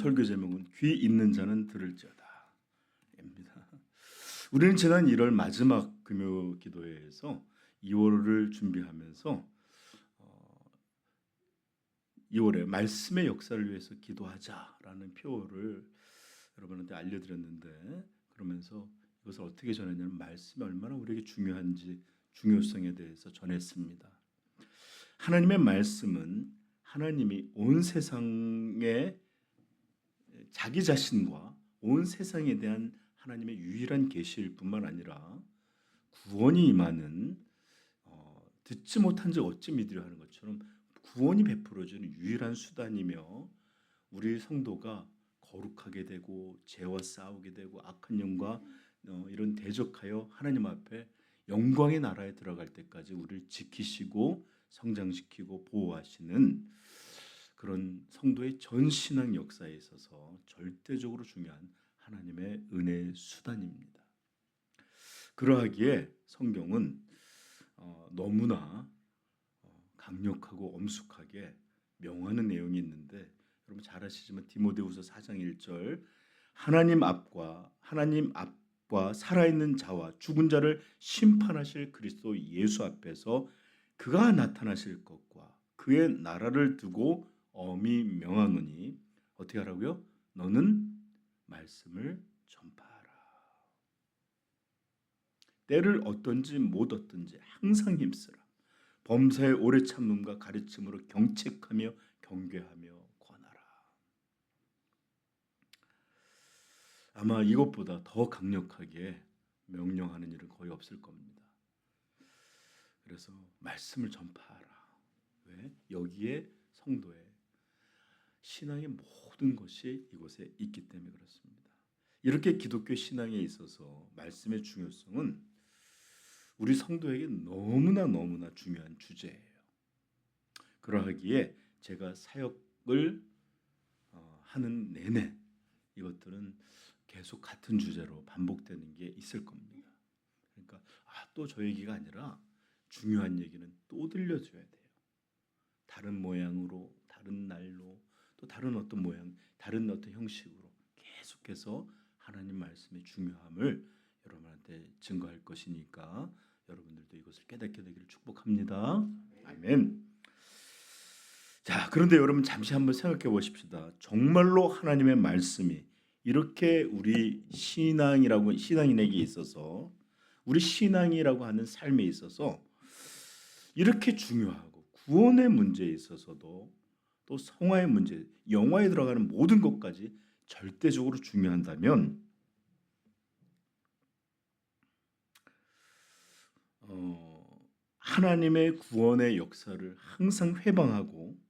설교 제목은 귀 있는 자는 들을지어다 입니다. 우리는 지난 1월 마지막 금요 기도회에서 2월을 준비하면서 2월에 말씀의 역사를 위해서 기도하자라는 표어를 여러분한테 알려드렸는데, 그러면서 이것을 어떻게 전했냐면 말씀이 얼마나 우리에게 중요한지 중요성에 대해서 전했습니다. 하나님의 말씀은 하나님이 온 세상에 자기 자신과 온 세상에 대한 하나님의 유일한 계시일 뿐만 아니라 구원이 임하는 듣지 못한 즉 어찌 믿으려 하는 것처럼 구원이 베풀어지는 유일한 수단이며, 우리 성도가 거룩하게 되고 죄와 싸우게 되고 악한 영과 이런 대적하여 하나님 앞에 영광의 나라에 들어갈 때까지 우리를 지키시고 성장시키고 보호하시는 그런 성도의 전신앙 역사에 있어서 절대적으로 중요한 하나님의 은혜의 수단입니다. 그러하기에 성경은 너무나 강력하고 엄숙하게 명하는 내용이 있는데, 여러분 잘 아시지만 디모데후서 4장 1절 하나님 앞과 살아있는 자와 죽은 자를 심판하실 그리스도 예수 앞에서 그가 나타나실 것과 그의 나라를 두고 엄히 명하노니 어떻게 하라고요? 너는 말씀을 전파하라. 때를 얻든지 못 얻든지 항상 힘쓰라. 범사의 오래 참음과 가르침으로 경책하며 경계하며 권하라. 아마 이것보다 더 강력하게 명령하는 일은 거의 없을 겁니다. 그래서 말씀을 전파하라. 왜? 여기에 성도의 신앙의 모든 것이 이곳에 있기 때문에 그렇습니다. 이렇게 기독교 신앙에 있어서 말씀의 중요성은 우리 성도에게 너무나 중요한 주제예요. 그러하기에 제가 사역을 하는 내내 이것들은 계속 같은 주제로 반복되는 게 있을 겁니다. 그러니까 또 저 얘기가 아니라 중요한 얘기는 또 들려줘야 돼요. 다른 모양으로, 다른 날로, 또 다른 어떤 모양, 다른 어떤 형식으로 계속해서 하나님 말씀의 중요함을 여러분한테 증거할 것이니까 여러분들도 이것을 깨닫게 되기를 축복합니다. 아멘. 자, 그런데 여러분 잠시 한번 생각해 보십시다. 정말로 하나님의 말씀이 이렇게 우리 신앙인에게 있어서, 우리 신앙이라고 하는 삶에 있어서 이렇게 중요하고 구원의 문제에 있어서도, 또 성화의 문제, 영화에 들어가는 모든 것까지 절대적으로 중요한다면 하나님의 구원의 역사를 항상 회방하고,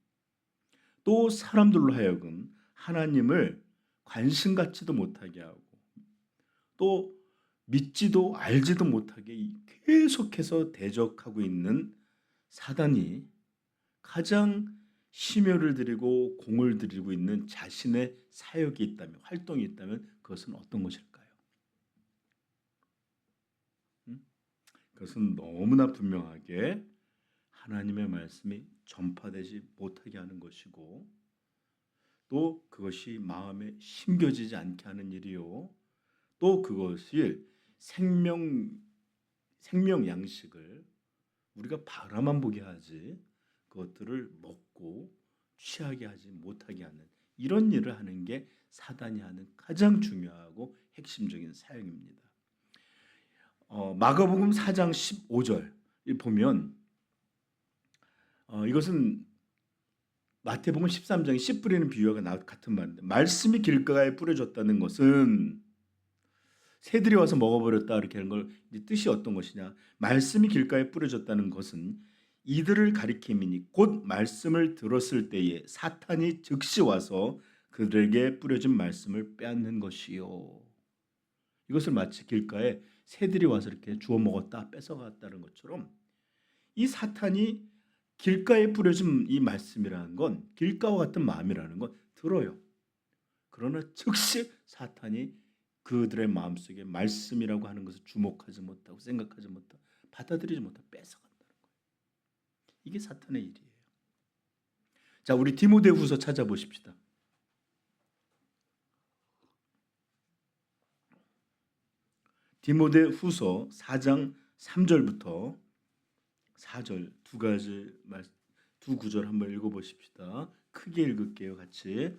또 사람들로 하여금 하나님을 관심 갖지도 못하게 하고, 또 믿지도 알지도 못하게 계속해서 대적하고 있는 사단이 가장 심혈을 들이고 공을 들이고 있는 자신의 사역이 있다면, 활동이 있다면 그것은 어떤 것일까요? 그것은 너무나 분명하게 하나님의 말씀이 전파되지 못하게 하는 것이고, 또 그것이 마음에 심겨지지 않게 하는 일이요, 또 그것이 생명 양식을 우리가 바라만 보게 하지 그것들을 먹고 취하게 하지 못하게 하는 이런 일을 하는 게 사단이 하는 가장 중요하고 핵심적인 사역입니다. 마가복음 4장 15절 보면 이것은 마태복음 13장에 씨 뿌리는 비유와 같은 말인데, 말씀이 길가에 뿌려졌다는 것은 새들이 와서 먹어버렸다 이렇게 하는 걸 뜻이 어떤 것이냐, 말씀이 길가에 뿌려졌다는 것은 이들을 가리킴이니 곧 말씀을 들었을 때에 사탄이 즉시 와서 그들에게 뿌려진 말씀을 빼앗는 것이요. 이것을 마치 길가에 새들이 와서 이렇게 주워 먹었다 뺏어갔다는 것처럼, 이 사탄이 길가에 뿌려진 이 말씀이라는 건, 길가와 같은 마음이라는 건 들어요. 그러나 즉시 사탄이 그들의 마음속에 말씀이라고 하는 것을 주목하지 못하고 생각하지 못하고 받아들이지 못하고 뺏어간다는 거예요. 이게 사탄의 일이에요. 자, 우리 디모데후서 찾아보십시다. 디모데후서 4장 3절부터 4절 두 구절 한번 읽어보십시다. 크게 읽을게요, 같이.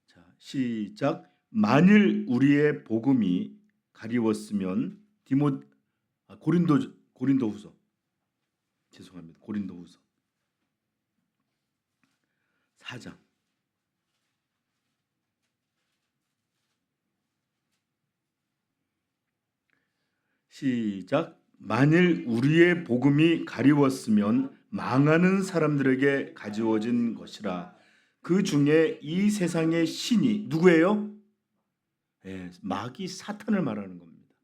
자, 시작. 만일 우리의 복음이 가리웠으면 고린도후서 죄송합니다. 고린도후서 4장 시작. 만일 우리의 복음이 가리웠으면 망하는 사람들에게 가지워진 것이라. 그 중에 이 세상의 신이 누구예요? 마귀 사탄을 말하는 겁니다.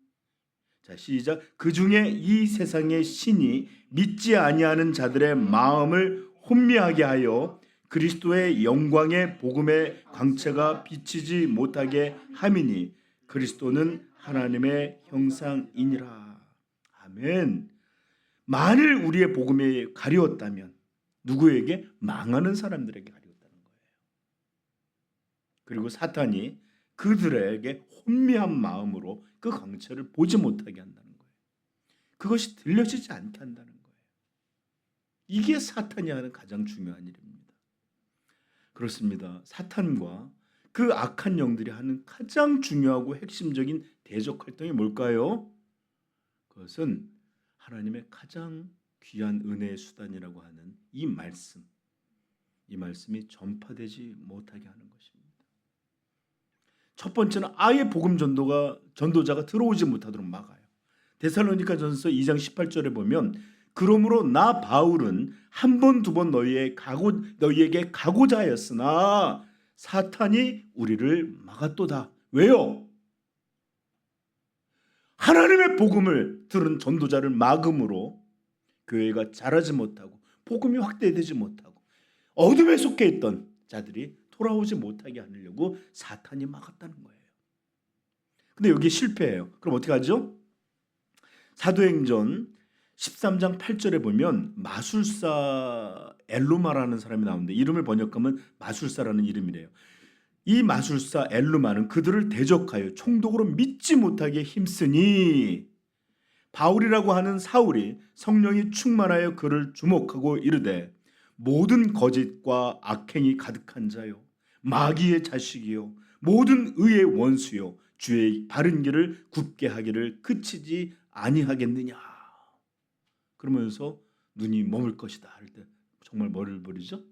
자, 시작. 그 중에 이 세상의 신이 믿지 아니하는 자들의 마음을 혼미하게 하여 그리스도의 영광의 복음의 광채가 비치지 못하게 함이니 그리스도는 하나님의 형상이니라. 아멘. 만일 우리의 복음이 가리웠다면 누구에게? 망하는 사람들에게 가리웠다는 거예요. 그리고 사탄이 그들에게 혼미한 마음으로 그 광채를 보지 못하게 한다는 거예요. 그것이 들려지지 않게 한다는 거예요. 이게 사탄이 하는 가장 중요한 일입니다. 그렇습니다. 사탄과 그 악한 영들이 하는 가장 중요하고 핵심적인 대적 활동이 뭘까요? 그것은 하나님의 가장 귀한 은혜의 수단이라고 하는 이 말씀이 전파되지 못하게 하는 것입니다. 첫 번째는 아예 복음 전도자가 들어오지 못하도록 막아요. 데살로니가전서 2장 18절에 보면 그러므로 나 바울은 한 번 두 번 너희에게 가고자 하였으나 사탄이 우리를 막았도다. 왜요? 하나님의 복음을 들은 전도자를 막음으로 교회가 자라지 못하고 복음이 확대되지 못하고 어둠에 속해 있던 자들이 돌아오지 못하게 하려고 사탄이 막았다는 거예요. 근데 여기 실패해요. 그럼 어떻게 하죠? 사도행전 13장 8절에 보면 마술사 엘루마라는 사람이 나오는데 이름을 번역하면 마술사라는 이름이래요. 이 마술사 엘루마는 그들을 대적하여 총독으로 믿지 못하게 힘쓰니 바울이라고 하는 사울이 성령이 충만하여 그를 주목하고 이르되 모든 거짓과 악행이 가득한 자요 마귀의 자식이요 모든 의의 원수요 주의 바른 길을 굽게 하기를 그치지 아니하겠느냐. 그러면서 눈이 머물 것이다 할 때 정말 뭐를 버리죠?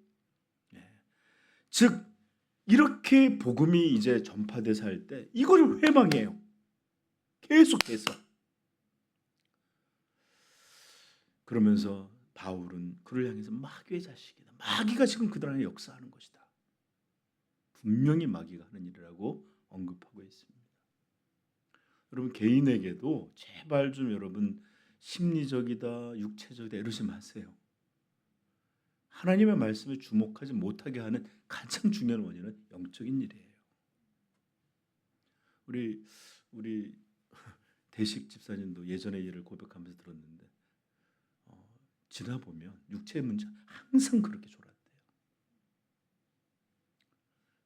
즉 이렇게 복음이 이제 전파돼서 할 때 이걸 회방해요. 계속해서. 그러면서 바울은 그를 향해서 마귀의 자식이다. 마귀가 지금 그들 안에 역사하는 것이다. 분명히 마귀가 하는 일이라고 언급하고 있습니다. 여러분 개인에게도 제발 좀 여러분 심리적이다, 육체적이다 이러지 마세요. 하나님의 말씀에 주목하지 못하게 하는 가장 중요한 원인은 영적인 일이에요. 우리 대식 집사님도 예전에 일을 고백하면서 들었는데 지나 보면 육체의 문제 항상 그렇게 졸았대요.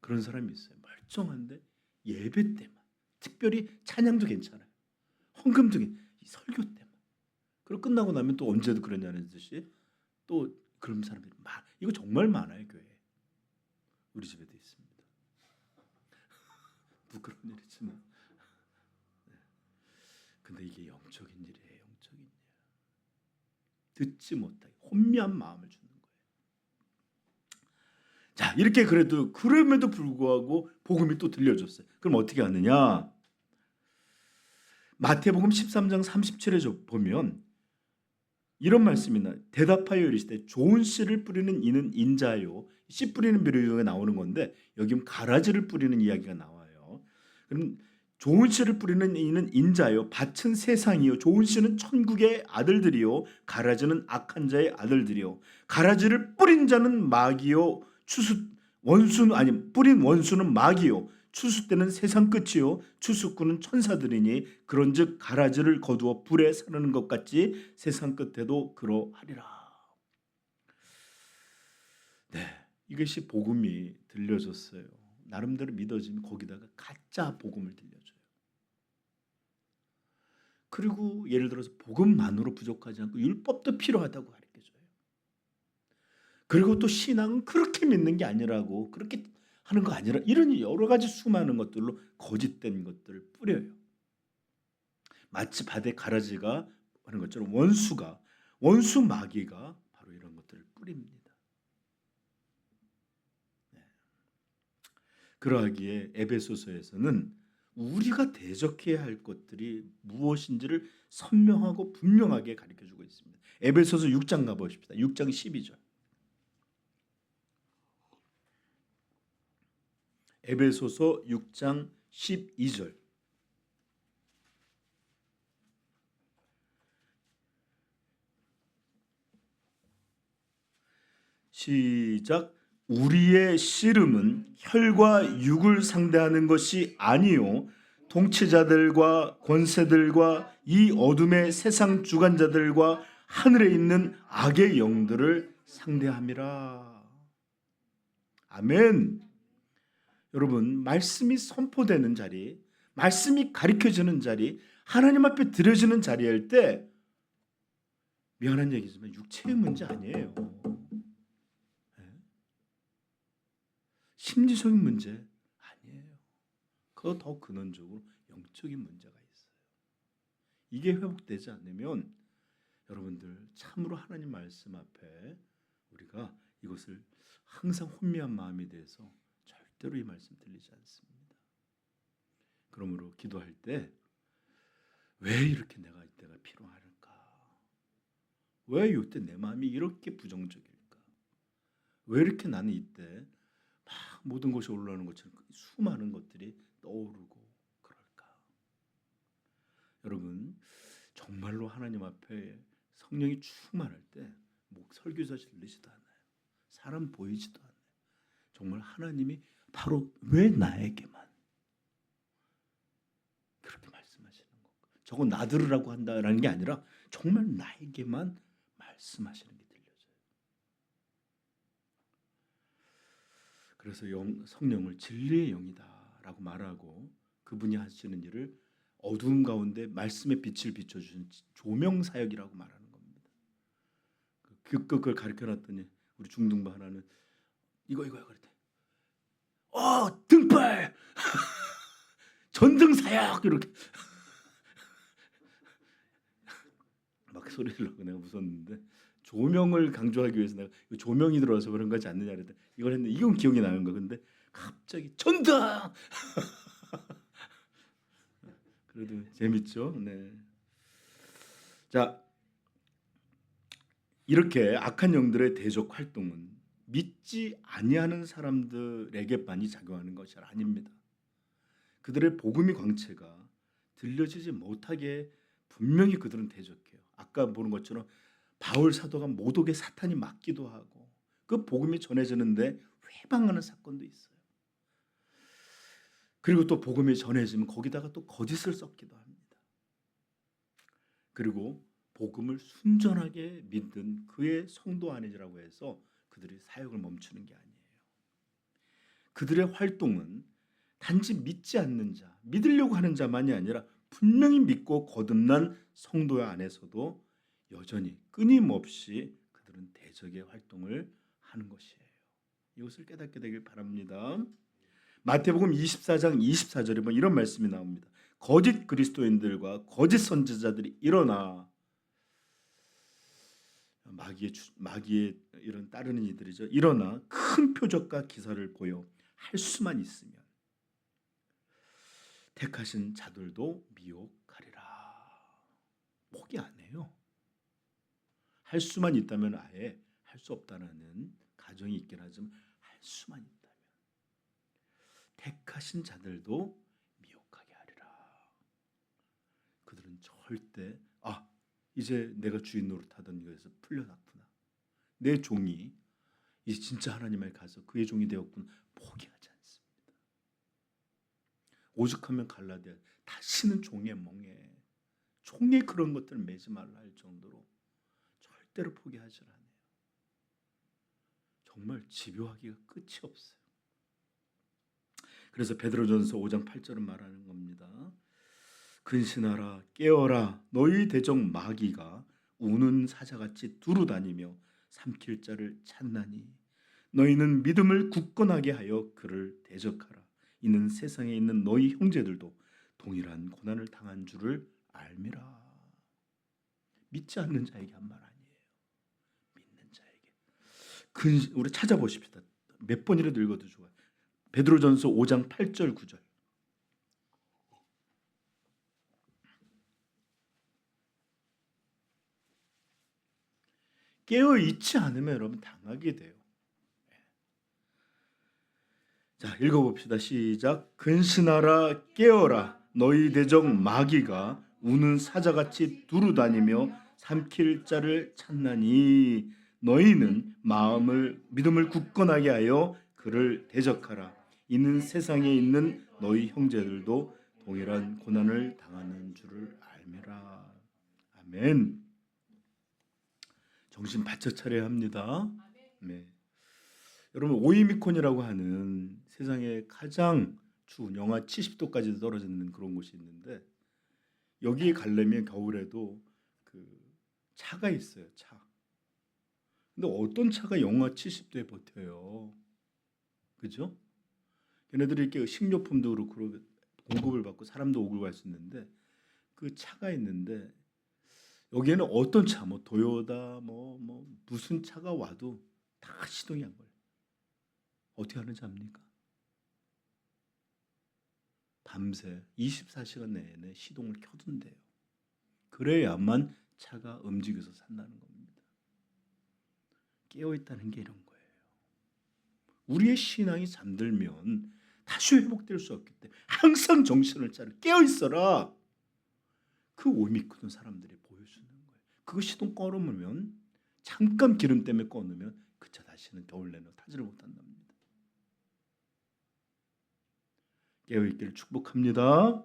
그런 사람이 있어요. 멀쩡한데 예배 때만, 특별히 찬양도 괜찮아요. 헌금도 설교 때만. 그리고 끝나고 나면 또 언제도 그러냐는 듯이 또 그런 사람들이 이거 정말 많아요. 교회에. 우리 집에도 있습니다. 부끄러운 일이지만 근데 이게 영적인 일이에요. 영적인 일. 듣지 못하게 혼미한 마음을 주는 거예요. 자, 이렇게 그럼에도 불구하고 복음이 또 들려줬어요. 그럼 어떻게 하느냐? 마태복음 13장 37에 보면 이런 말씀이 나요. 대답하여 이르시되 좋은 씨를 뿌리는 이는 인자요. 씨 뿌리는 비유가 나오는 건데 여기 가라지를 뿌리는 이야기가 나와요. 그럼 좋은 씨를 뿌리는 이는 인자요. 밭은 세상이요. 좋은 씨는 천국의 아들들이요. 가라지는 악한 자의 아들들이요. 가라지를 뿌린 자는 마귀요. 뿌린 원수는 마귀요. 추수 때는 세상 끝이요 추수꾼은 천사들이니 그런즉 가라지를 거두어 불에 사르는 것 같이 세상 끝에도 그러하리라. 네, 이것이 복음이 들려졌어요. 나름대로 믿어지면 거기다가 가짜 복음을 들려줘요. 그리고 예를 들어서 복음만으로 부족하지 않고 율법도 필요하다고 가르쳐줘요. 그리고 또 신앙은 그렇게 믿는 게 아니라고, 그렇게 하는 거 아니라, 이런 여러 가지 수많은 것들로 거짓된 것들을 뿌려요. 마치 밭에 가라지가 하는 것처럼 원수 마귀가 바로 이런 것들을 뿌립니다. 네. 그러하기에 에베소서에서는 우리가 대적해야 할 것들이 무엇인지를 선명하고 분명하게 가르쳐주고 있습니다. 에베소서 6장 가보십시다. 6장 12절. 에베소서 6장 12절. 시작. 우리의 씨름은 혈과 육을 상대하는 것이 아니요 통치자들과 권세들과 이 어둠의 세상 주관자들과 하늘에 있는 악의 영들을 상대함이라. 아멘. 여러분, 말씀이 선포되는 자리, 말씀이 가르쳐지는 자리, 하나님 앞에 드려지는 자리일 때, 미안한 얘기지만 육체의 문제 아니에요. 심리적인 문제 아니에요. 그거 더 근원적으로 영적인 문제가 있어요. 이게 회복되지 않으면 여러분들 참으로 하나님 말씀 앞에 우리가 이것을 항상 혼미한 마음이 돼서 절대로 이 말씀 들리지 않습니다. 그러므로 기도할 때 왜 이렇게 내가 이때가 필요할까? 왜 이때 내 마음이 이렇게 부정적일까? 왜 이렇게 나는 이때 막 모든 것이 올라오는 것처럼 수많은 것들이 떠오르고 그럴까? 여러분, 정말로 하나님 앞에 성령이 충만할 때 설교자 들리지도 않아요. 사람 보이지도 않아요. 정말 하나님이 바로 왜 나에게만 그렇게 말씀하시는 건가? 저거 나 들으라고 한다라는 게 아니라 정말 나에게만 말씀하시는 게 들려져요. 그래서 성령을 진리의 영이다라고 말하고 그분이 하시는 일을 어두운 가운데 말씀의 빛을 비춰주신 조명사역이라고 말하는 겁니다. 그걸 가르쳐놨더니 우리 중등부 하나는 이거 그랬대. 등발 전등사역 이렇게 막 소리를 하고 내가 웃었는데, 조명을 강조하기 위해서 내가 조명이 들어와서 그런 거지 않느냐 그랬더니 이걸 했는데 이건 기억이 나는 거. 근데 갑자기 전등 그래도 재밌죠. 네. 자, 이렇게 악한 영들의 대적 활동은 믿지 아니하는 사람들에게만이 작용하는 것이 아닙니다. 그들의 복음의 광채가 들려지지 못하게 분명히 그들은 대적해요. 아까 보는 것처럼 바울 사도가 모독에 사탄이 맞기도 하고 그 복음이 전해지는데 회방하는 사건도 있어요. 그리고 또 복음이 전해지면 거기다가 또 거짓을 섞기도 합니다. 그리고 복음을 순전하게 믿는 그의 성도 아니라고 해서 그들이 사역을 멈추는 게 아니에요. 그들의 활동은 단지 믿지 않는 자, 믿으려고 하는 자만이 아니라 분명히 믿고 거듭난 성도 안에서도 여전히 끊임없이 그들은 대적의 활동을 하는 것이에요. 이것을 깨닫게 되길 바랍니다. 마태복음 24장 24절에 보면 이런 말씀이 나옵니다. 거짓 그리스도인들과 거짓 선지자들이 일어나, 마귀의 이런 따르는 이들이죠. 일어나 큰 표적과 기사를 보여 할 수만 있으면 택하신 자들도 미혹하리라. 포기 안 해요. 할 수만 있다면 아예 할 수 없다는 가정이 있긴 하지만 할 수만 있다면 택하신 자들도 미혹하게 하리라. 그들은 절대 이제 내가 주인 노릇하던 것에서 풀려났구나. 내 종이 이제 진짜 하나님을 가서 그의 종이 되었구나. 포기하지 않습니다. 오죽하면 갈라디아 다시는 종에 멍에 종에 그런 것들을 매지 말라 할 정도로 절대로 포기하지 않아요. 정말 집요하기가 끝이 없어요. 그래서 베드로전서 5장 8절은 말하는 겁니다. 근신하라 깨어라 너희 대적 마귀가 우는 사자같이 두루다니며 삼킬 자를 찾나니 너희는 믿음을 굳건하게 하여 그를 대적하라. 이는 세상에 있는 너희 형제들도 동일한 고난을 당한 줄을 알미라. 믿지 않는 자에게 한 말 아니에요. 믿는 자에게. 우리 찾아보십시다. 몇 번이라도 읽어도 좋아요. 베드로전서 5장 8절 9절. 깨어 있지 않으면 여러분 당하게 돼요. 자, 읽어봅시다. 시작. 근신하라 깨어라 너희 대적 마귀가 우는 사자같이 두루다니며 삼킬 자를 찾나니 너희는 믿음을 굳건하게 하여 그를 대적하라. 이는 세상에 있는 너희 형제들도 동일한 고난을 당하는 줄을 알미라. 아멘. 정신 바짝 차려야 합니다. 네. 여러분 오이미콘이라고 하는 세상에 가장 추운 영하 70도까지 떨어지는 그런 곳이 있는데 여기에 가려면 겨울에도 그 차가 있어요. 차. 근데 어떤 차가 영하 70도에 버텨요? 그죠? 걔네들이 이렇게 식료품도 그렇고 공급을 받고 사람도 오고 갈 수 있는데 그 차가 있는데 여기에는 어떤 차, 뭐 도요타, 뭐 무슨 차가 와도 다 시동이 안 걸려. 어떻게 하는지 압니까? 밤새 24시간 내내 시동을 켜둔대요. 그래야만 차가 움직여서 산다는 겁니다. 깨어있다는 게 이런 거예요. 우리의 신앙이 잠들면 다시 회복될 수 없기 때문에 항상 정신을 차려 깨어있어라. 그 오미크론 사람들이 보여주는 거예요. 그거 시동 꺼놓으면 잠깐 기름 때문에 꺼놓으면 그 차 다시는 겨울 내내 타지를 못한답니다. 깨어있기를 축복합니다.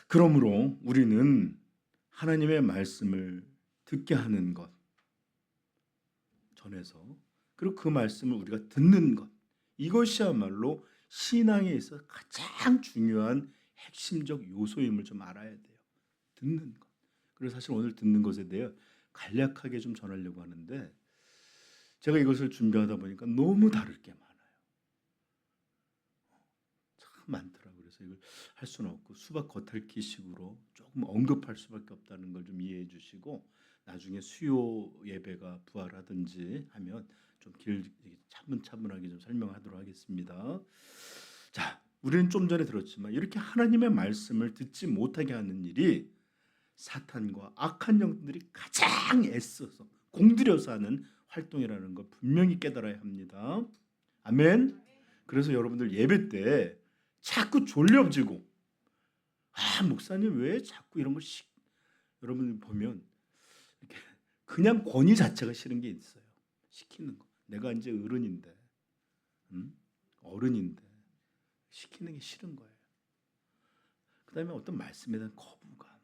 그러므로 우리는 하나님의 말씀을 듣게 하는 것 전해서 그리고 그 말씀을 우리가 듣는 것 이것이야말로 신앙에 있어서 가장 중요한 핵심적 요소임을 좀 알아야 돼요. 듣는 것. 그래서 사실 오늘 듣는 것에 대해 간략하게 좀 전하려고 하는데 제가 이것을 준비하다 보니까 너무 다를 게 많아요. 참 많더라고요. 그래서 이걸 할 수는 없고 수박 겉핥기식으로 조금 언급할 수밖에 없다는 걸 좀 이해해 주시고 나중에 수요 예배가 부활하든지 하면 좀 차분차분하게 좀 설명하도록 하겠습니다. 자, 우리는 좀 전에 들었지만 이렇게 하나님의 말씀을 듣지 못하게 하는 일이 사탄과 악한 영들이 가장 애써서 공들여서 하는 활동이라는 걸 분명히 깨달아야 합니다. 아멘. 그래서 여러분들 예배 때 자꾸 졸려지고 목사님 왜 자꾸 이런 걸 여러분들 보면 이렇게 그냥 권위 자체가 싫은 게 있어요. 시키는 거. 내가 이제 어른인데 어른인데 시키는 게 싫은 거예요. 그 다음에 어떤 말씀에 대한 거부감,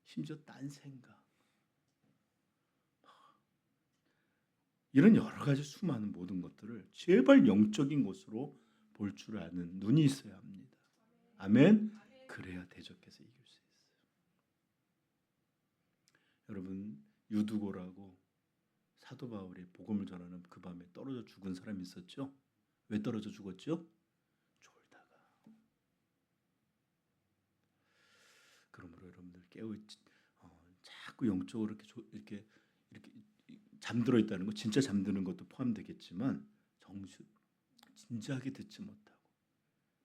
심지어 딴 생각, 이런 여러 가지 수많은 모든 것들을 제발 영적인 것으로 볼 줄 아는 눈이 있어야 합니다. 아멘. 그래야 대적해서 이길 수 있어요. 여러분 유두고라고 사도 바울이 복음을 전하는 그 밤에 떨어져 죽은 사람이 있었죠. 왜 떨어져 죽었죠? 졸다가. 그러므로 여러분들 자꾸 영적으로 이렇게 잠들어 있다는 거, 진짜 잠드는 것도 포함되겠지만 진지하게 듣지 못하고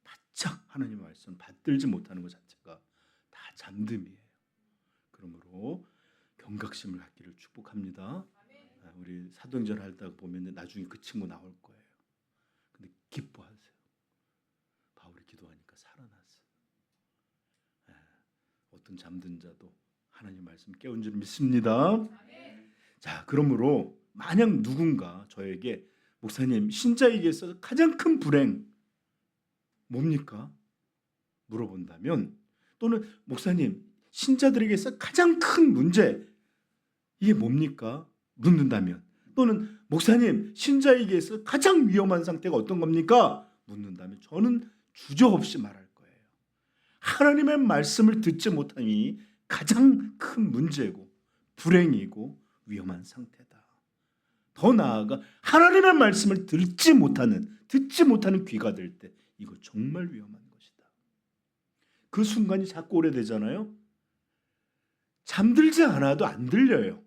바짝 하나님의 말씀 받들지 못하는 것 자체가 다 잠듦이에요. 그러므로 경각심을 갖기를 축복합니다. 우리 사도행전 하다가 보면 나중에 그 친구 나올 거예요. 근데 기뻐하세요. 바울이 기도하니까 살아났어요. 어떤 잠든 자도 하나님 말씀 깨운 줄 믿습니다. 자, 그러므로 만약 누군가 저에게 목사님 신자에게 있어서 가장 큰 불행 뭡니까? 물어본다면 또는 목사님 신자들에게서 가장 큰 문제 이게 뭡니까? 묻는다면 또는 목사님 신자에게서 가장 위험한 상태가 어떤 겁니까? 묻는다면 저는 주저없이 말할 거예요. 하나님의 말씀을 듣지 못함이 가장 큰 문제고 불행이고 위험한 상태다. 더 나아가 하나님의 말씀을 듣지 못하는 귀가 될 때 이거 정말 위험한 것이다. 그 순간이 자꾸 오래되잖아요. 잠들지 않아도 안 들려요.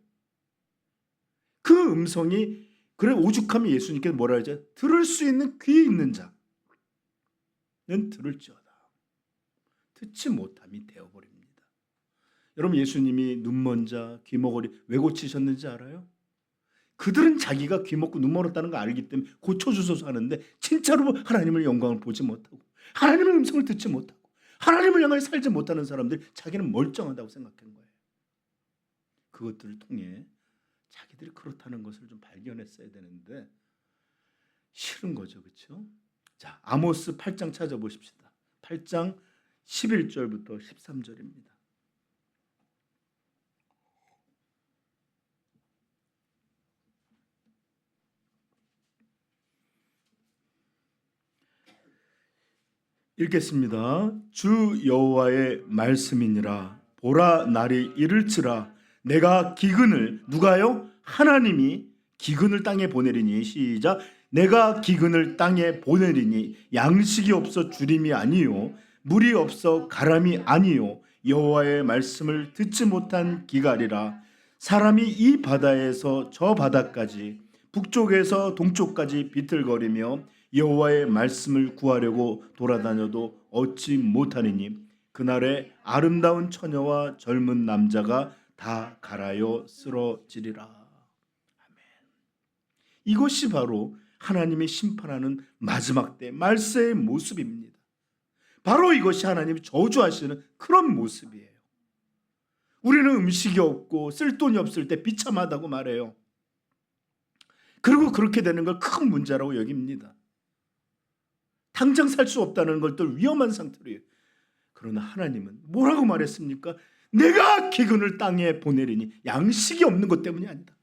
그 음성이, 그래 오죽하면 예수님께서 뭐라 하죠? 들을 수 있는 귀 있는 자는 들을지어다. 듣지 못함이 되어버립니다. 여러분, 예수님이 눈먼 자, 귀머거리 왜 고치셨는지 알아요? 그들은 자기가 귀 먹고 눈 멀었다는 거 알기 때문에 고쳐주소서 하는데 진짜로 하나님의 영광을 보지 못하고 하나님의 음성을 듣지 못하고 하나님을 향해 살지 못하는 사람들, 자기는 멀쩡하다고 생각한 거예요. 그것들을 통해 자기들이 그렇다는 것을 좀 발견했어야 되는데 싫은 거죠. 그렇죠? 자, 아모스 8장 찾아보십시다. 8장 11절부터 13절입니다. 읽겠습니다. 주 여호와의 말씀이니라. 보라, 날이 이를지라. 내가 기근을, 누가요? 하나님이 기근을 땅에 보내리니, 시작. 내가 기근을 땅에 보내리니 양식이 없어 주림이 아니요 물이 없어 가람이 아니요 여호와의 말씀을 듣지 못한 기갈이라. 사람이 이 바다에서 저 바다까지 북쪽에서 동쪽까지 비틀거리며 여호와의 말씀을 구하려고 돌아다녀도 얻지 못하리니 그날에 아름다운 처녀와 젊은 남자가 다 갈아여 쓰러지리라. 아멘. 이것이 바로 하나님이 심판하는 마지막 때 말세의 모습입니다. 바로 이것이 하나님이 저주하시는 그런 모습이에요. 우리는 음식이 없고 쓸 돈이 없을 때 비참하다고 말해요. 그리고 그렇게 되는 걸 큰 문제라고 여깁니다. 당장 살 수 없다는 걸 또 위험한 상태로 해요. 그러나 하나님은 뭐라고 말했습니까? 내가 기근을 땅에 보내리니 양식이 없는 것 때문이 아니다.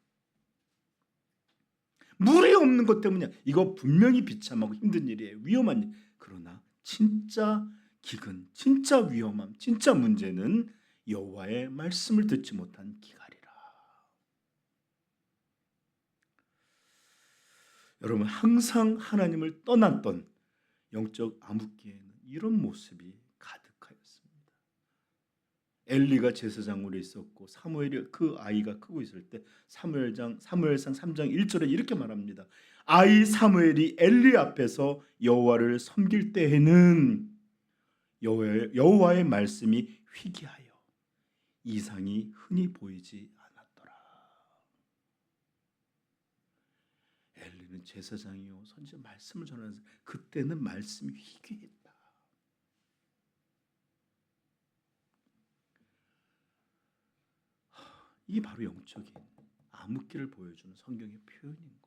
물이 없는 것 때문이야. 이거 분명히 비참하고 힘든 일이에요. 위험한 일. 그러나 진짜 기근, 진짜 위험함, 진짜 문제는 여호와의 말씀을 듣지 못한 기갈이라. 여러분, 항상 하나님을 떠났던 영적 암흑기에는 이런 모습이 가득하였습니다. 엘리가 제사장으로 있었고 사무엘이 그 아이가 크고 있을 때 사무엘상 3장 1절에 이렇게 말합니다. 아이 사무엘이 엘리 앞에서 여호와를 섬길 때에는 여호와의 말씀이 희귀하여 이상이 흔히 보이지 않았더라. 엘리는 제사장이요 선지 말씀을 전하는, 그때는 말씀이 희귀했다. 이게 바로 영적인 암흑기를 보여주는 성경의 표현인 거예요.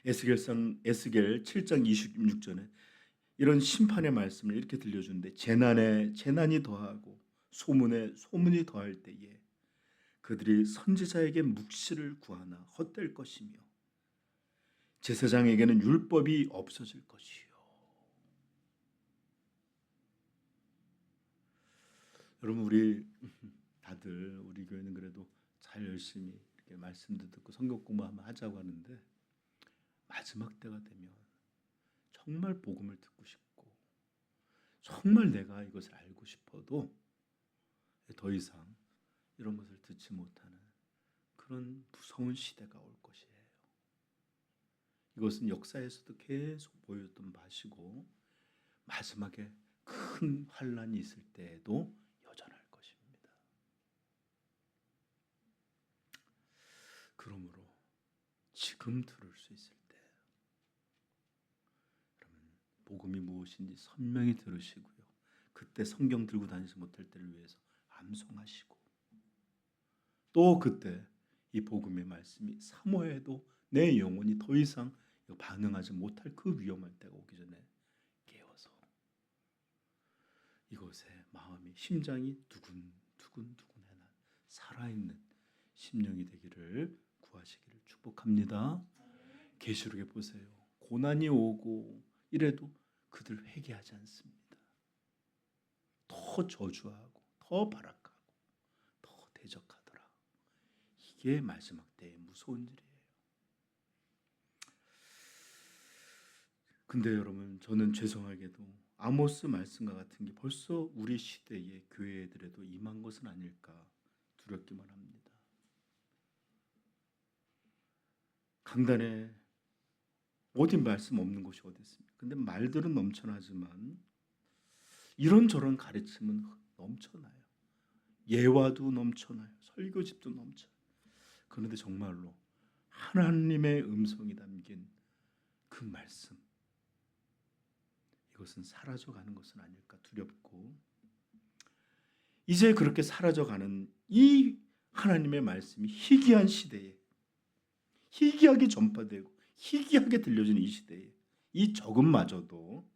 에스겔 7장 26절에 이런 심판의 말씀을 이렇게 들려주는데, 재난에 재난이 더하고 소문에 소문이 더할 때에 그들이 선지자에게 묵시를 구하나 헛될 것이며 제사장에게는 율법이 없어질 것이요. 여러분, 우리 다들 우리 교회는 그래도 잘 열심히 이렇게 말씀도 듣고 성경 공부 한번 하자고 하는데, 마지막 때가 되면 정말 복음을 듣고 싶고 정말 내가 이것을 알고 싶어도 더 이상 이런 것을 듣지 못하는 그런 무서운 시대가 올 것이에요. 이것은 역사에서도 계속 보였던 바시고 마지막에 큰 환란이 있을 때에도 여전할 것입니다. 그러므로 지금 들을 수 있을 때 여러분, 복음이 무엇인지 선명히 들으시고요. 그때 성경 들고 다니지 못할 때를 위해서 암송하시고, 또 그때 이 복음의 말씀이 사모해도 내 영혼이 더 이상 반응하지 못할 그 위험한 때가 오기 전에 깨어서 이것에 마음이, 심장이 두근두근해난 살아있는 심령이 되기를 구하시기를 축복합니다. 계시록에 보세요. 고난이 오고 이래도 그들 회개하지 않습니다. 더 저주하고 더 발악하고 더 대적하더라. 이게 마지막 때의 무서운 일이에요. 근데 여러분, 저는 죄송하게도 아모스 말씀과 같은 게 벌써 우리 시대의 교회들에도 임한 것은 아닐까 두렵기만 합니다. 강단에 어디 말씀 없는 곳이 어디 있습니까? 근데 말들은 넘쳐나지만 이런저런 가르침은 넘쳐나요. 예화도 넘쳐나요. 설교집도 넘쳐요. 그런데 정말로 하나님의 음성이 담긴 그 말씀, 이것은 사라져가는 것은 아닐까 두렵고, 이제 그렇게 사라져가는 이 하나님의 말씀이 희귀한 시대에, 희귀하게 전파되고 희귀하게 들려지는 이 시대에 이 적음마저도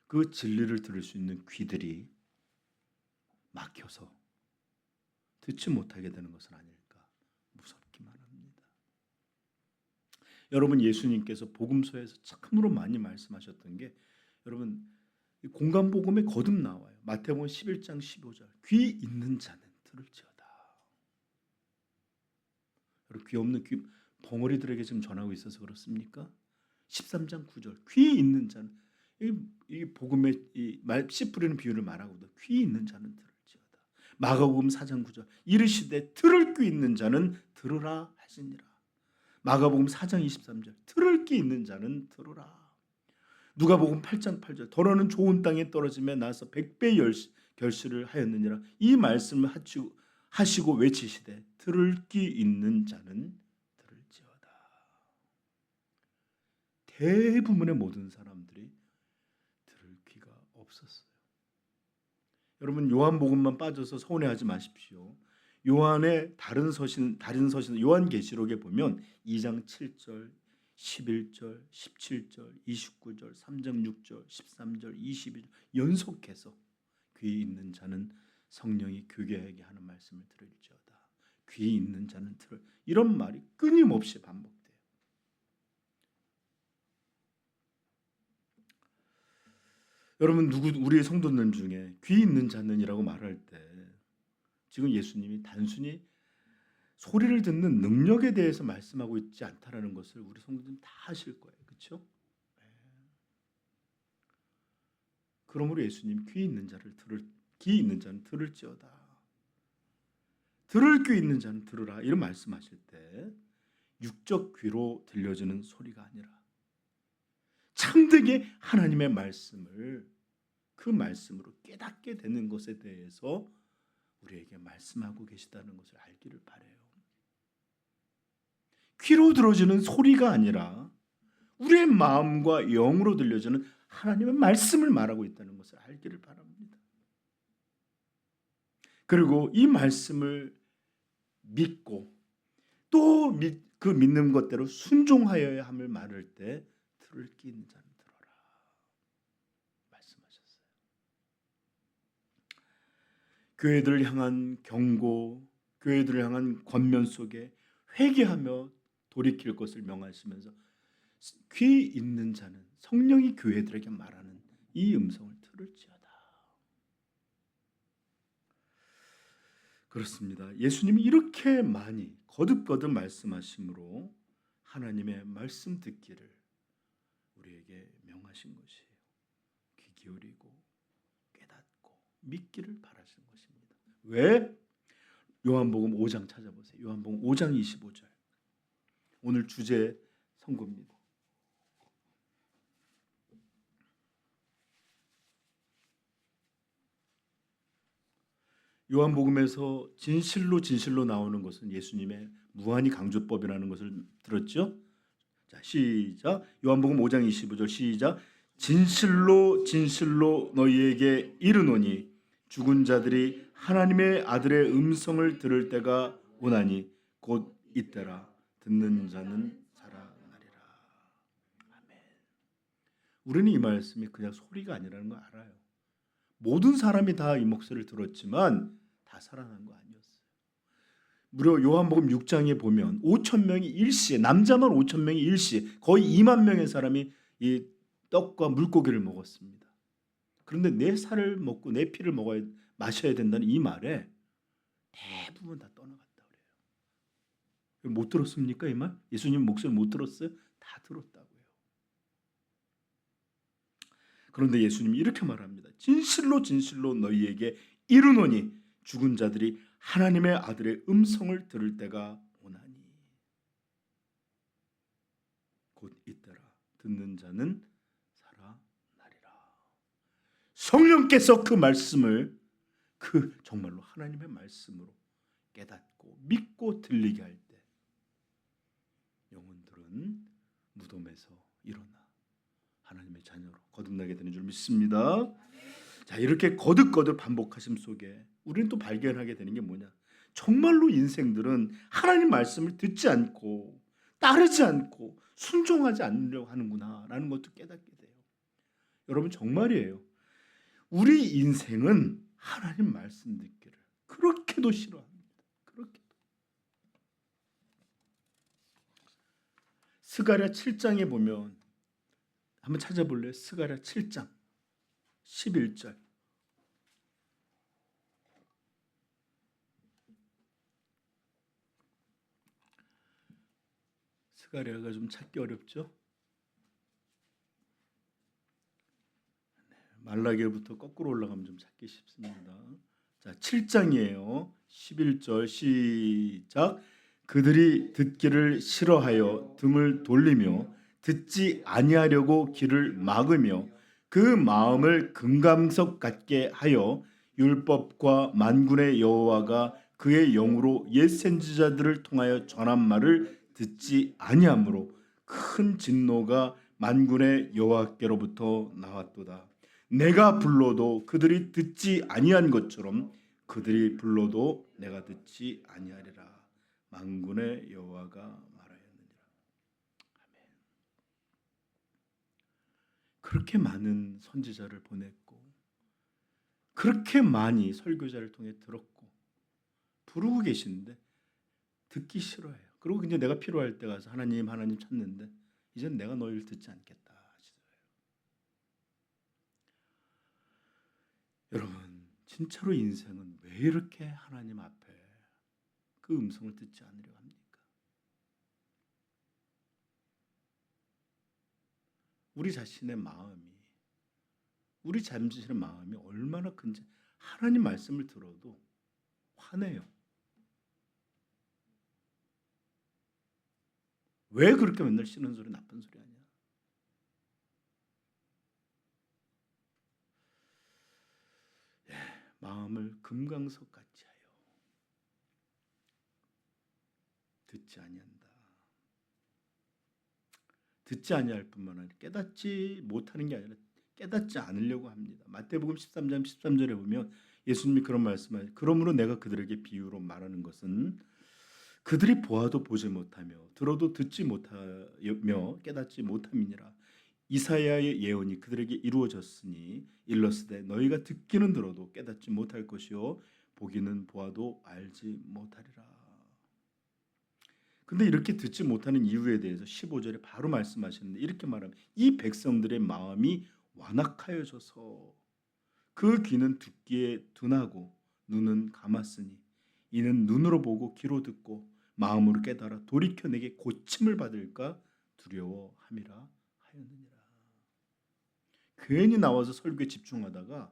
그 진리를 들을 수 있는 귀들이 막혀서 듣지 못하게 되는 것은 아닐까 무섭기만 합니다. 여러분, 예수님께서 복음서에서 참으로 많이 말씀하셨던 게, 여러분, 공간복음에 거듭 나와요. 마태복음 11장 15절, 귀 있는 자는 들을지어다. 여러분, 귀 없는 귀 벙어리들에게 지금 전하고 있어서 그렇습니까? 13장 9절, 귀 있는 자는, 이 복음의 이 말 씨 뿌리는 비유를 말하고도 귀 있는 자는 들을지어다. 마가복음 4장 9절, 이르시되 들을 귀 있는 자는 들으라 하시니라. 마가복음 4장 23절, 들을 귀 있는 자는 들으라. 누가복음 8장 8절, 더러는 좋은 땅에 떨어짐에 나서 100배 결실을 하였느니라. 이 말씀을 하시고 외치시되 들을 귀 있는 자는 들을지어다. 대부분의 모든 사람들이 들을 귀가 없었어요. 여러분, 요한복음만 빠져서 서운해하지 마십시오. 요한의 다른 서신 요한계시록에 보면 2장 7절, 11절, 17절, 29절, 3장 6절, 13절, 22절 연속해서 귀 있는 자는 성령이 교회에게 하는 말씀을 들을지어다. 귀 있는 자는 들을, 이런 말이 끊임없이 반복돼요. 여러분, 우리 성도들 중에 귀 있는 자는이라고 말할 때 지금 예수님이 단순히 소리를 듣는 능력에 대해서 말씀하고 있지 않다라는 것을 우리 성도들은 다 아실 거예요. 그렇죠? 그러므로 예수님 귀 있는 자는 들을지어다. 들을 귀 있는 자는 들으라, 이런 말씀하실 때 육적 귀로 들려지는 소리가 아니라 참되게 하나님의 말씀을 그 말씀으로 깨닫게 되는 것에 대해서 우리에게 말씀하고 계시다는 것을 알기를 바라요. 귀로 들어지는 소리가 아니라 우리의 마음과 영으로 들려지는 하나님의 말씀을 말하고 있다는 것을 알기를 바랍니다. 그리고 이 말씀을 믿고 또 그 믿는 것대로 순종하여야 함을 말할 때 들을 귀 있는 자는 들어라 말씀하셨어요. 교회들을 향한 경고, 교회들을 향한 권면 속에 회개하며 돌이킬 것을 명하시면서 귀 있는 자는 성령이 교회들에게 말하는 이 음성을 들을지어다. 그렇습니다. 예수님이 이렇게 많이 거듭거듭 말씀하심으로 하나님의 말씀 듣기를 우리에게 명하신 것이에요. 귀 기울이고 깨닫고 믿기를 바라시는 것입니다. 왜? 요한복음 5장 찾아보세요. 요한복음 5장 25절. 오늘 주제 선고입니다. 요한복음에서 진실로 나오는 것은 예수님의 무한히 강조법이라는 것을 들었죠? 자, 시작. 요한복음 5장 25절 시작. 진실로 너희에게 이르노니 죽은 자들이 하나님의 아들의 음성을 들을 때가 오나니 곧 이때라. 듣는 자는 살아나리라. 아멘. 우리는 이 말씀이 그냥 소리가 아니라는 걸 알아요. 모든 사람이 다 이 목소리를 들었지만 다 살아난 거 아니었어요. 무려 요한복음 6장에 보면 5천 명이 일시에, 남자만 5천 명이 일시에 거의 2만 명의 사람이 이 떡과 물고기를 먹었습니다. 그런데 내 살을 먹고 내 피를 마셔야 된다는 이 말에 대부분 다 떠나갔다 그래요. 못 들었습니까 이 말? 예수님 목소리 못 들었어요? 다 들었다고요. 그런데 예수님이 이렇게 말합니다. 진실로 진실로 너희에게 이르노니 죽은 자들이 하나님의 아들의 음성을 들을 때가 오나니 곧 이때라 듣는 자는 살아나리라. 성령께서 그 말씀을 정말로 하나님의 말씀으로 깨닫고 믿고 들리게 할 때 영혼들은 무덤에서 일어나 하나님의 자녀로 거듭나게 되는 줄 믿습니다. 자, 이렇게 거듭거듭 반복하심 속에 우리는 또 발견하게 되는 게 뭐냐? 정말로 인생들은 하나님 말씀을 듣지 않고 따르지 않고 순종하지 않으려고 하는구나라는 것도 깨닫게 돼요. 여러분 정말이에요. 우리 인생은 하나님 말씀 듣기를 그렇게도 싫어합니다. 그렇게도. 스가랴 7장에 보면 한번 찾아볼래요? 스가랴 7장 11절. 스가랴가 좀 찾기 어렵죠? 말라기부터 거꾸로 올라가면 좀 찾기 쉽습니다. 자, 7장이에요. 11절 시작. 그들이 듣기를 싫어하여 등을 돌리며 듣지 아니하려고 귀를 막으며 그 마음을 금강석 같게 하여 율법과 만군의 여호와가 그의 영으로 옛 선지자들을 통하여 전한 말을 듣지 아니하므로 큰 진노가 만군의 여호와께로부터 나왔도다. 내가 불러도 그들이 듣지 아니한 것처럼 그들이 불러도 내가 듣지 아니하리라. 만군의 여호와가 말하였느니라. 아멘. 그렇게 많은 선지자를 보냈고 그렇게 많이 설교자를 통해 들었고 부르고 계시는데 듣기 싫어해요. 그리고 이제 내가 필요할 때 가서 하나님 찾는데 이젠 내가 너희를 듣지 않겠다. 여러분 진짜로 인생은 왜 이렇게 하나님 앞에 그 음성을 듣지 않으려 합니까? 우리 자신의 마음이 얼마나 큰지 하나님 말씀을 들어도 화내요. 왜 그렇게 맨날 싫은 소리 나쁜 소리 하냐? 마음을 금강석 같이 하여 듣지 아니한다. 듣지 아니할 뿐만 아니라 깨닫지 못하는 게 아니라 깨닫지 않으려고 합니다. 마태복음 13장 13절에 보면 예수님이 그런 말씀을 그러므로 내가 그들에게 비유로 말하는 것은 그들이 보아도 보지 못하며 들어도 듣지 못하며 깨닫지 못함이니라. 이사야의 예언이 그들에게 이루어졌으니 일러스되 너희가 듣기는 들어도 깨닫지 못할 것이요 보기는 보아도 알지 못하리라. 근데 이렇게 듣지 못하는 이유에 대해서 15절에 바로 말씀하시는데 이렇게 말하면 이 백성들의 마음이 완악하여져서 그 귀는 듣기에 둔하고 눈은 감았으니 이는 눈으로 보고 귀로 듣고 마음으로 깨달아 돌이켜 내게 고침을 받을까 두려워함이라 하였느니라. 괜히 나와서 설교에 집중하다가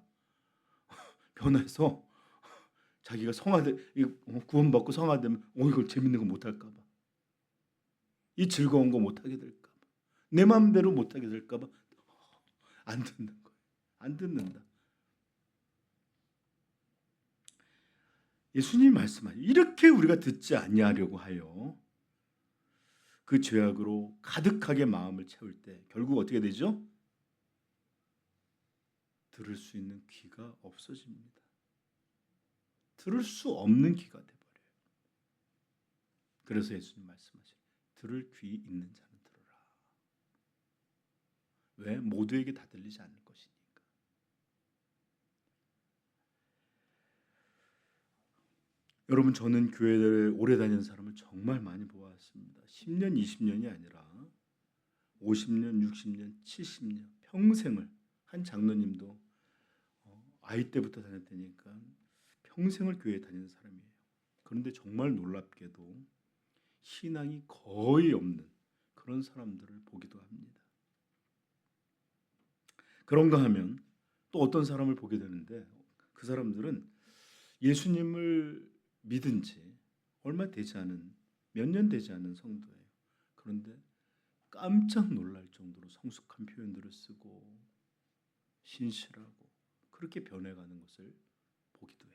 변해서 자기가 성화돼 구원받고 성화되면 이걸 재밌는 거 못할까 봐, 이 즐거운 거 못하게 될까 봐, 내 마음대로 못하게 될까 봐 안 듣는 거예요. 안 듣는다. 예수님 말씀하죠. 이렇게 우리가 듣지 아니하려고 하여 그 죄악으로 가득하게 마음을 채울 때 결국 어떻게 되죠? 들을 수 있는 귀가 없어집니다. 들을 수 없는 귀가 돼버려요. 그래서 예수님 말씀하시죠. 들을 귀 있는 자는 들으라. 왜? 모두에게 다 들리지 않을 것이니까. 여러분 저는 교회를 오래 다니는 사람을 정말 많이 보았습니다. 10년, 20년이 아니라 50년, 60년, 70년 평생을 한 장로님도 아이 때부터 다녔다니까 평생을 교회에 다니는 사람이에요. 그런데 정말 놀랍게도 신앙이 거의 없는 그런 사람들을 보기도 합니다. 그런가 하면 또 어떤 사람을 보게 되는데 그 사람들은 예수님을 믿은 지 얼마 되지 않은 몇 년 되지 않은 성도예요. 그런데 깜짝 놀랄 정도로 성숙한 표현들을 쓰고 신실하고 그렇게 변해가는 것을 보기도 해요.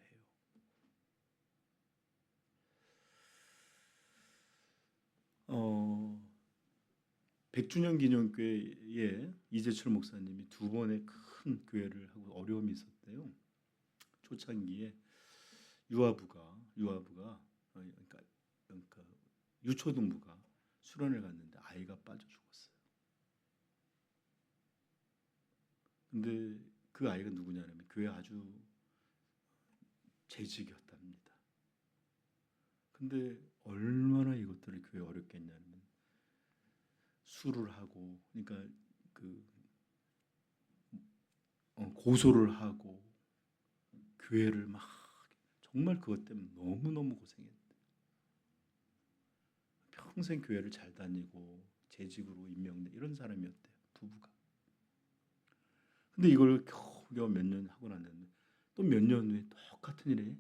100주년 기념교회에 이재철 목사님이 두 번의 큰 교회를 하고 어려움이 있었대요. 초창기에 유아부가 그러니까 유초등부가 수련을 갔는데 아이가 빠져 죽었어요. 근데 그 아이가 누구냐면 교회 아주 재직이었답니다. 근데 얼마나 이것들을 교회 어렵겠냐면 술을 하고 그러니까 고소를 하고 교회를 막 정말 그것 때문에 너무너무 고생했대. 평생 교회를 잘 다니고 재직으로 임명된 이런 사람이었대요. 부부가. 근데 이걸 겨우 몇 년 하고 났는데 또 몇 년 후에 똑같은 일에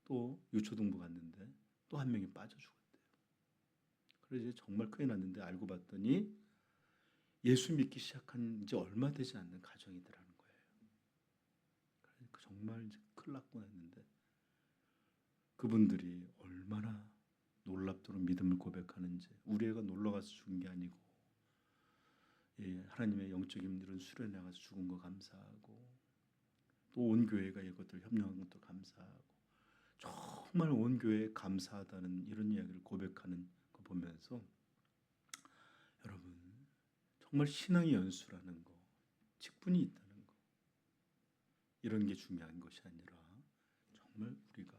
또 유초등부 갔는데 또 한 명이 빠져 죽었대요. 그래서 이제 정말 큰일 났는데 알고 봤더니 예수 믿기 시작한 지 얼마 되지 않는 가정이더라는 거예요. 그러니까 정말 이제 큰일 났구나 했는데 그분들이 얼마나 놀랍도록 믿음을 고백하는지 우리 애가 놀러가서 죽은 게 아니고 하나님의 영적인 일은 수련회 나가서 죽은 거 감사하고 또 온 교회가 이것들 협력한 것도 감사하고 정말 온 교회에 감사하다는 이런 이야기를 고백하는 거 보면서 여러분 정말 신앙의 연수라는 거 직분이 있다는 거 이런 게 중요한 것이 아니라 정말 우리가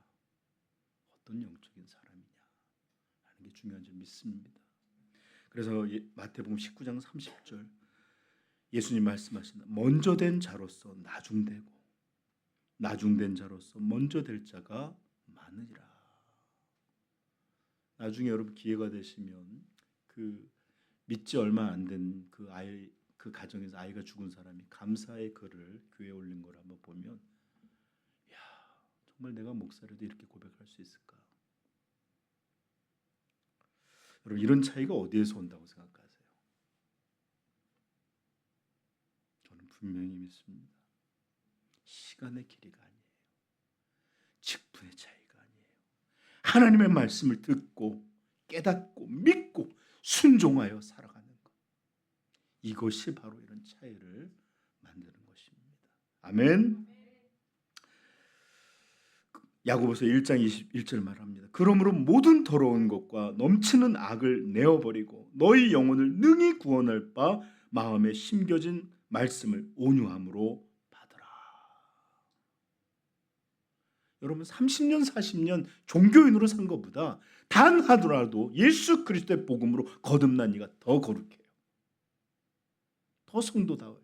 어떤 영적인 사람이냐 하는 게 중요한 줄 믿습니다. 그래서 마태복음 19장 30절 예수님 말씀하신다. 먼저 된 자로서 나중되고 나중된 자로서 먼저 될 자가 많으리라. 나중에 여러분 기회가 되시면 그 믿지 얼마 안 된 그 아이 그 가정에서 아이가 죽은 사람이 감사의 글을 교회에 올린 걸 한번 보면 야 정말 내가 목사라도 이렇게 고백할 수 있을까? 여러분 이런 차이가 어디에서 온다고 생각하세요? 저는 분명히 믿습니다. 시간의 길이가 아니에요. 직분의 차이가 아니에요. 하나님의 말씀을 듣고 깨닫고 믿고 순종하여 살아가는 것. 이것이 바로 이런 차이를 만드는 것입니다. 아멘. 야고보서 1장 21절 말합니다. 그러므로 모든 더러운 것과 넘치는 악을 내어버리고 너희 영혼을 능히 구원할 바 마음에 심겨진 말씀을 온유함으로 받으라. 여러분 30년 40년 종교인으로 산 것보다 단 하더라도 예수 그리스도의 복음으로 거듭난 이가 더 거룩해요. 더 성도다워요.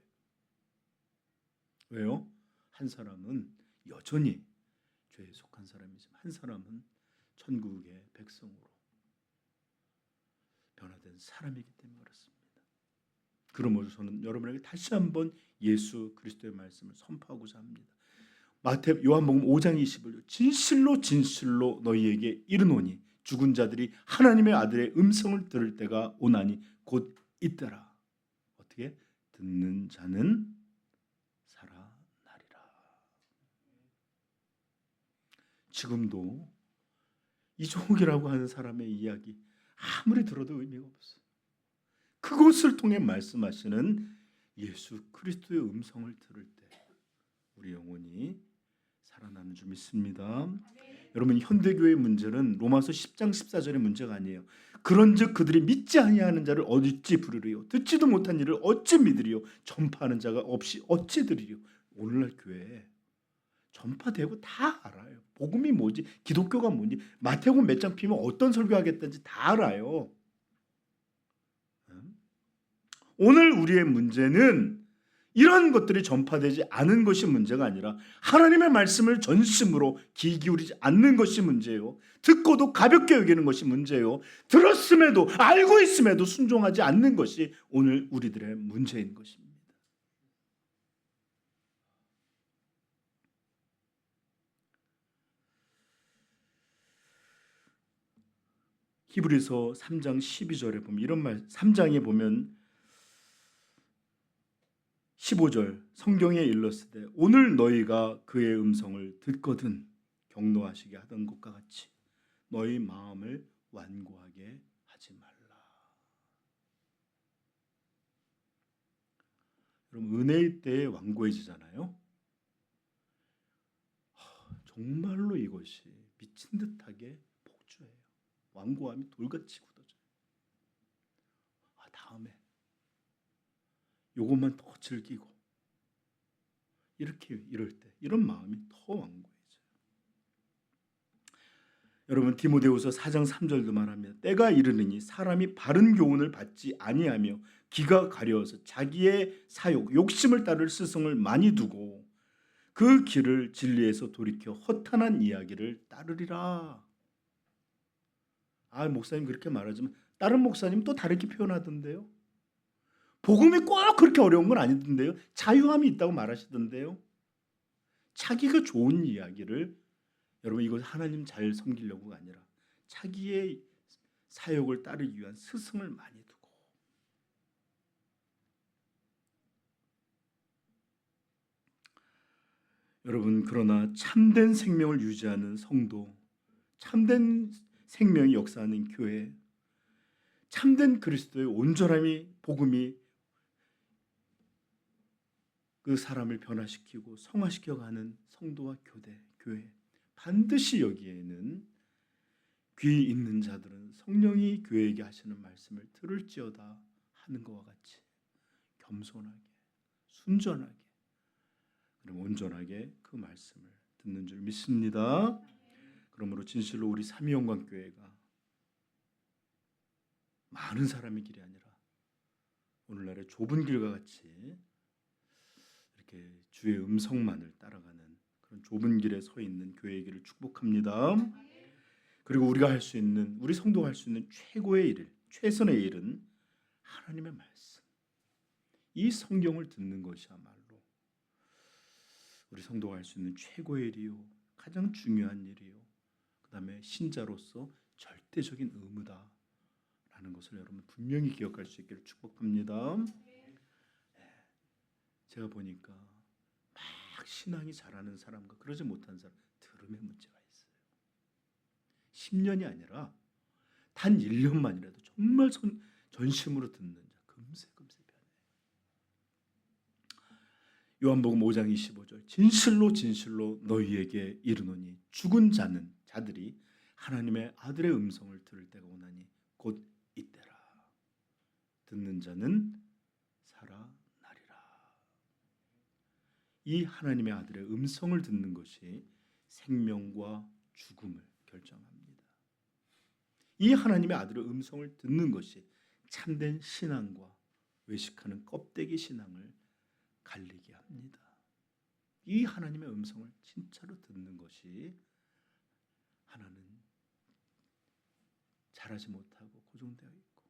왜요? 한 사람은 여전히 죄에 속한 사람이지만 한 사람은 천국의 백성으로 변화된 사람이기 때문에 그렇습니다. 그러므로 저는 여러분에게 다시 한번 예수 그리스도의 말씀을 선포하고자 합니다. 요한복음 5장 21절 진실로 진실로 너희에게 이르노니 죽은 자들이 하나님의 아들의 음성을 들을 때가 오나니 곧 이때라. 어떻게? 듣는 자는 살아나리라. 지금도 이종욱이라고 하는 사람의 이야기 아무리 들어도 의미가 없어요. 그것을 통해 말씀하시는 예수 그리스도의 음성을 들을 때 우리 영혼이 살아나는 줄 믿습니다. 여러분 현대교회의 문제는 로마서 10장 14절의 문제가 아니에요. 그런즉 그들이 믿지 아니하는 자를 어찌 부르리요 듣지도 못한 일을 어찌 믿으리요 전파하는 자가 없이 어찌 들으리요. 오늘날 교회에 전파되고 다 알아요. 복음이 뭐지 기독교가 뭔지 마태복음 몇 장 피면 어떤 설교하겠다는지 다 알아요. 오늘 우리의 문제는 이런 것들이 전파되지 않은 것이 문제가 아니라 하나님의 말씀을 전심으로 귀 기울이지 않는 것이 문제예요. 듣고도 가볍게 여기는 것이 문제예요. 들었음에도 알고 있음에도 순종하지 않는 것이 오늘 우리들의 문제인 것입니다. 히브리서 3장 12절에 보면 이런 말, 3장에 보면 15절 성경에 일렀을 때 오늘 너희가 그의 음성을 듣거든 경노하시게 하던 것과 같이 너희 마음을 완고하게 하지 말라. 여러분 은혜의 때에 완고해지잖아요. 정말로 이것이 미친 듯하게 폭주해요. 완고함이 돌같이 굳어져요. 다음에 요것만 더 즐기고 이렇게 이럴 때 이런 마음이 더 완고해져요. 여러분 디모데후서 4장 3절도 말합니다. 때가 이르느니 사람이 바른 교훈을 받지 아니하며 귀가 가려워서 자기의 사욕 욕심을 따를 스승을 많이 두고 그 길을 진리에서 돌이켜 허탄한 이야기를 따르리라. 목사님 그렇게 말하지만 다른 목사님 또 다르게 표현하던데요. 복음이 꼭 그렇게 어려운 건 아니던데요. 자유함이 있다고 말하시던데요. 자기가 좋은 이야기를 여러분 이거 하나님 잘 섬기려고가 아니라 자기의 사역을 따르기 위한 스승을 많이 두고 여러분 그러나 참된 생명을 유지하는 성도 참된 생명이 역사하는 교회 참된 그리스도의 온전함이 복음이 그 사람을 변화시키고 성화시켜가는 성도와 교회 반드시 여기에는 귀 있는 자들은 성령이 교회에게 하시는 말씀을 들을지어다 하는 것과 같이 겸손하게 순전하게 그리고 온전하게 그 말씀을 듣는 줄 믿습니다. 그러므로 진실로 우리 삼위영광교회가 많은 사람의 길이 아니라 오늘날의 좁은 길과 같이 이렇게 주의 음성만을 따라가는 그런 좁은 길에 서 있는 교회이기를 축복합니다. 그리고 우리가 할 수 있는 우리 성도가 할 수 있는 최고의 일, 최선의 일은 하나님의 말씀, 이 성경을 듣는 것이야말로 우리 성도가 할 수 있는 최고의 일이요, 가장 중요한 일이요, 그 다음에 신자로서 절대적인 의무다라는 것을 여러분 분명히 기억할 수 있기를 축복합니다. 제가 보니까 막 신앙이 잘하는 사람과 그러지 못한 사람 들음에 문제가 있어요. 10년이 아니라 단 1년만이라도 정말 전심으로 듣는 자 금세 변해요. 요한복음 5장 25절 진실로 진실로 너희에게 이르노니 죽은 자들이 하나님의 아들의 음성을 들을 때가 오나니 곧 이때라. 듣는 자는 살아나리라. 이 하나님의 아들의 음성을 듣는 것이 생명과 죽음을 결정합니다. 이 하나님의 아들의 음성을 듣는 것이 참된 신앙과 외식하는 껍데기 신앙을 갈리게 합니다. 이 하나님의 음성을 진짜로 듣는 것이 하나는 잘하지 못하고 고정되어 있고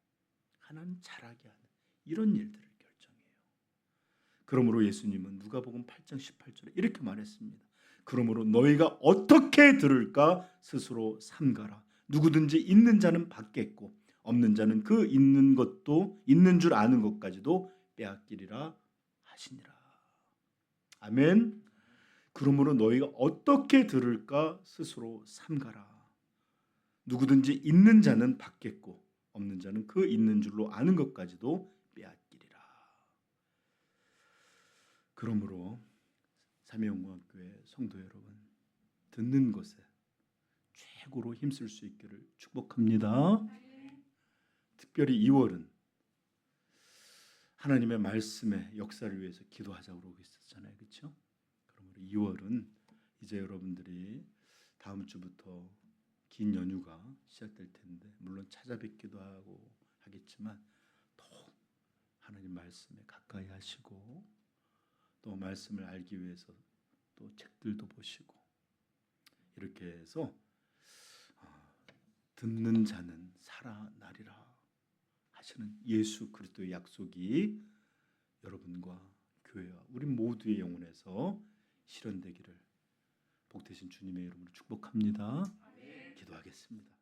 하나는 잘하게 하는 이런 일들을 결정해요. 그러므로 예수님은 누가복음 8장 18절에 이렇게 말했습니다. 그러므로 너희가 어떻게 들을까 스스로 삼가라. 누구든지 있는 자는 받겠고 없는 자는 그 있는 것도 있는 줄 아는 것까지도 빼앗기리라 하시니라. 아멘. 그러므로 너희가 어떻게 들을까 스스로 삼가라. 누구든지 있는 자는 받겠고 없는 자는 그 있는 줄로 아는 것까지도 빼앗기리라. 그러므로 삼위영광교회 성도 여러분 듣는 것에 최고로 힘쓸 수 있기를 축복합니다. 특별히 2월은 하나님의 말씀의 역사를 위해서 기도하자고 그러고 있었잖아요. 그렇죠? 그러므로 2월은 이제 여러분들이 다음 주부터 긴 연휴가 시작될 텐데 물론 찾아뵙기도 하고 하겠지만 더 하나님 말씀에 가까이 하시고 또 말씀을 알기 위해서 또 책들도 보시고 이렇게 해서 듣는 자는 살아나리라 하시는 예수 그리스도의 약속이 여러분과 교회와 우리 모두의 영혼에서 실현되기를 복되신 주님의 이름으로 축복합니다. 기도하겠습니다.